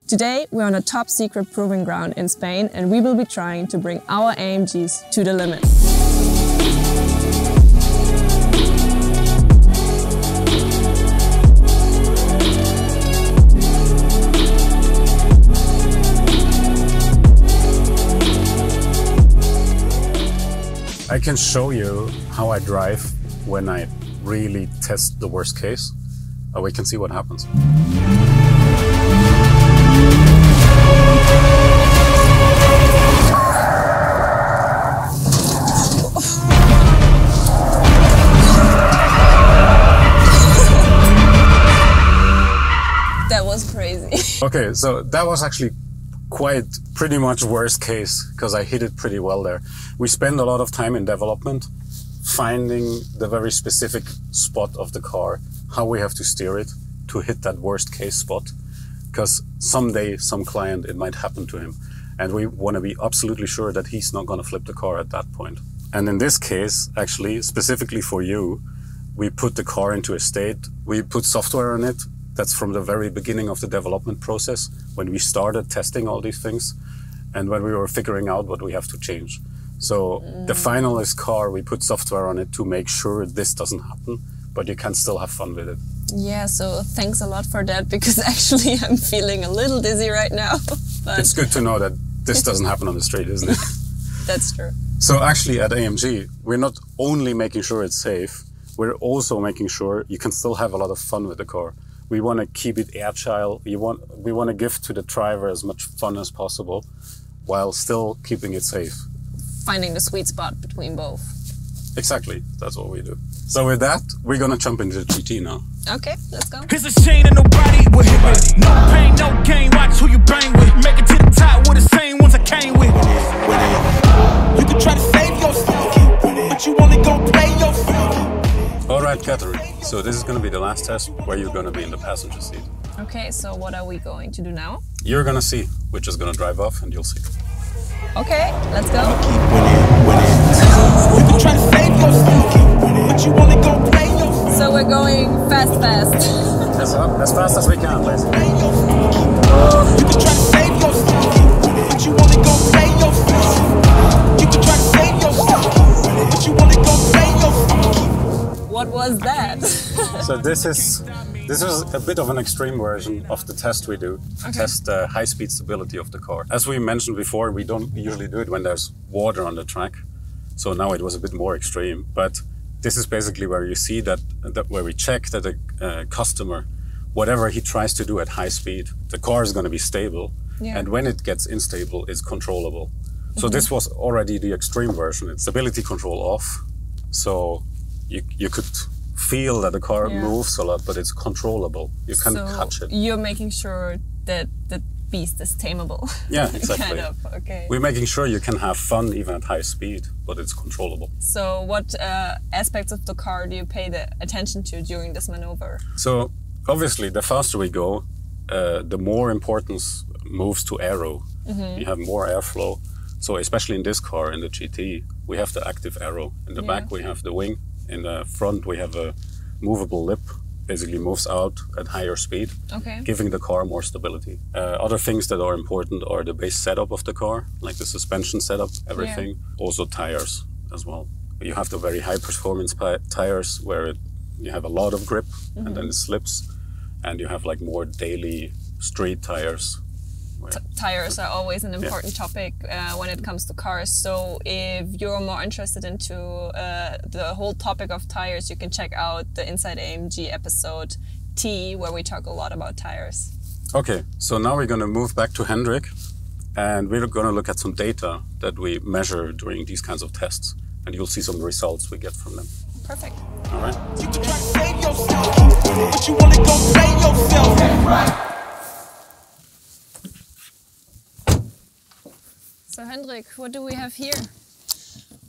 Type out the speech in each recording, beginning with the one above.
Today we're on a top secret proving ground in Spain and we will be trying to bring our AMGs to the limit. I can show you how I drive when I really test the worst case. We can see what happens. That was crazy. Okay, so that was actually pretty much worst case because I hit it pretty well there. We spend a lot of time in development finding the very specific spot of the car, how we have to steer it to hit that worst case spot, because someday some client, it might happen to him, and we want to be absolutely sure that he's not going to flip the car at that point. And in this case, actually, specifically for you, we put the car into a state, we put software on it. That's from the very beginning of the development process, when we started testing all these things and when we were figuring out what we have to change. So the finalist car, we put software on it to make sure this doesn't happen, but you can still have fun with it. Yeah, so thanks a lot for that, because actually I'm feeling a little dizzy right now. But it's good to know that this doesn't happen on the street, isn't it? That's true. So actually at AMG, we're not only making sure it's safe, we're also making sure you can still have a lot of fun with the car. We want to keep it agile. We want to give to the driver as much fun as possible while still keeping it safe. Finding the sweet spot between both. Exactly, that's what we do. So with that, we're going to jump into the GT now. Okay, let's go. It's a shame that nobody will hit with. No pain, no gain, watch who you bang with. Make it to the top with the same ones I came with. You can try to save yourself, but you only gon' play yourself. All right, Catherine. So this is going to be the last test where you're going to be in the passenger seat. Okay, so what are we going to do now? You're going to see. We're just going to drive off and you'll see. Okay, let's go. You can try to save yourself, but you only gon' play yourself. So we're going fast. As fast as we can, basically. You can try to save yourself, but you only gon' play yourself. You can try to save yourself, but you only gon' play yourself. What was that? So this is a bit of an extreme version of the test we do to test the high-speed stability of the car. As we mentioned before, we don't usually do it when there's water on the track. So now it was a bit more extreme, but this is basically where you see that where we check that the customer, whatever he tries to do at high speed, the car is going to be stable. Yeah. And when it gets unstable, it's controllable. So this was already the extreme version. It's stability control off. So you could feel that the car moves a lot, but it's controllable. You can catch it. You're making sure that the beast is tameable. Yeah, exactly. Kind of, okay. We're making sure you can have fun even at high speed, but it's controllable. So what aspects of the car do you pay the attention to during this maneuver? So obviously, the faster we go, the more importance moves to aero. You have more airflow. So especially in this car, in the GT, we have the active aero. In the back, we have the wing. In the front, we have a movable lip, basically moves out at higher speed, giving the car more stability. Other things that are important are the base setup of the car, like the suspension setup, everything. Also tires as well. You have the very high performance tires where you have a lot of grip and then it slips, and you have like more daily street tires. Tires are always an important topic when it comes to cars. So if you're more interested into the whole topic of tires, you can check out the Inside AMG episode T, where we talk a lot about tires. Okay, so now we're going to move back to Hendrik, and we're going to look at some data that we measure during these kinds of tests, and you'll see some results we get from them. Perfect. All right. You can try to save yourself, but you only gon' play yourself. Right. So Hendrik, what do we have here?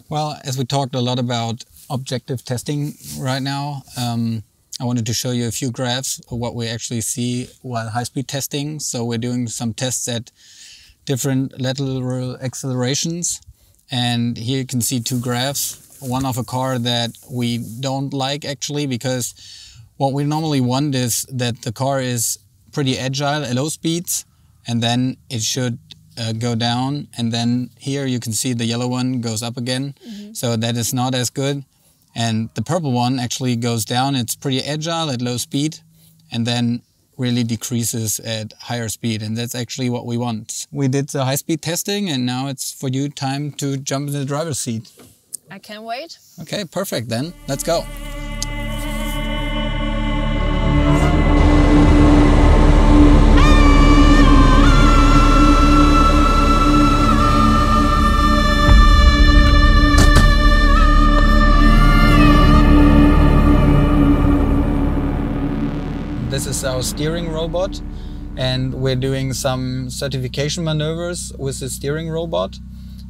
Well, as we talked a lot about objective testing right now, I wanted to show you a few graphs of what we actually see while high-speed testing. So we're doing some tests at different lateral accelerations. And here you can see two graphs. One of a car that we don't like actually, because what we normally want is that the car is pretty agile at low speeds and then it should go down, and then here you can see the yellow one goes up again. So that is not as good. And the purple one actually goes down. It's pretty agile at low speed, and then really decreases at higher speed, and that's actually what we want. We did the high-speed testing, and now it's for you time to jump in the driver's seat. I can't wait. Okay, perfect then. Let's go. This is our steering robot, and we're doing some certification maneuvers with the steering robot.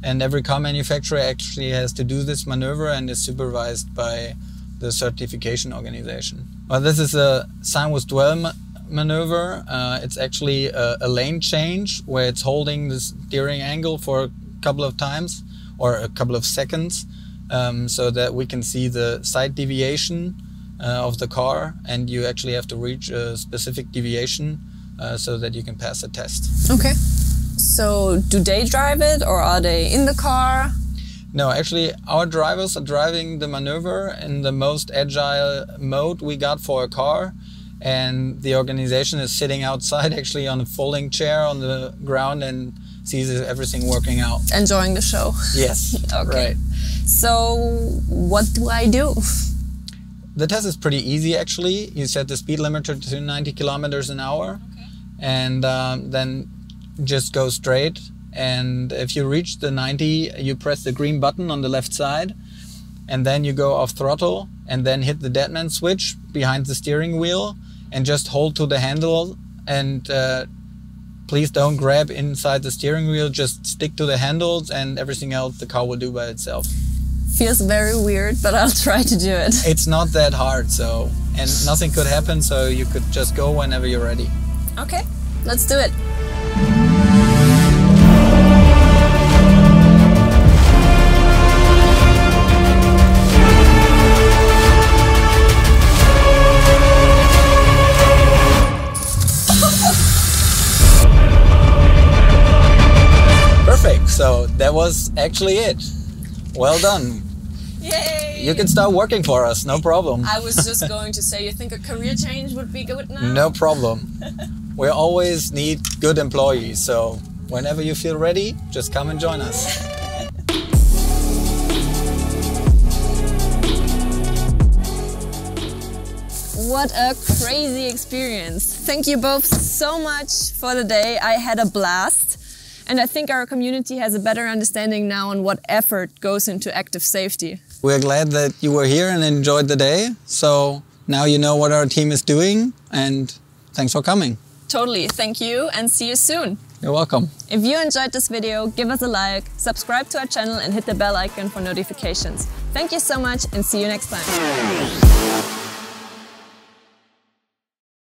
And every car manufacturer actually has to do this maneuver and is supervised by the certification organization. Well, this is a sign with dwell maneuver. It's actually a lane change where it's holding the steering angle for a couple of times or a couple of seconds, so that we can see the side deviation of the car, and you actually have to reach a specific deviation so that you can pass the test. Okay. So do they drive it, or are they in the car? No, actually our drivers are driving the maneuver in the most agile mode we got for a car, and the organization is sitting outside actually on a folding chair on the ground and sees everything working out. Enjoying the show. Yes. Okay. Right. So what do I do? The test is pretty easy actually. You set the speed limiter to 90 kilometers an hour, and then just go straight. And if you reach the 90, you press the green button on the left side, and then you go off throttle and then hit the deadman switch behind the steering wheel and just hold to the handle, and please don't grab inside the steering wheel, just stick to the handles, and everything else the car will do by itself. Feels very weird, but I'll try to do it. It's not that hard, so, and nothing could happen, so you could just go whenever you're ready. Okay, let's do it. Perfect, so that was actually it. Well done. Yay! You can start working for us, no problem. I was just going to say, you think a career change would be good now? No problem. We always need good employees, so whenever you feel ready, just come and join us. What a crazy experience. Thank you both so much for the day. I had a blast. And I think our community has a better understanding now on what effort goes into active safety. We're glad that you were here and enjoyed the day. So now you know what our team is doing, and thanks for coming. Totally, thank you, and see you soon. You're welcome. If you enjoyed this video, give us a like, subscribe to our channel and hit the bell icon for notifications. Thank you so much, and see you next time.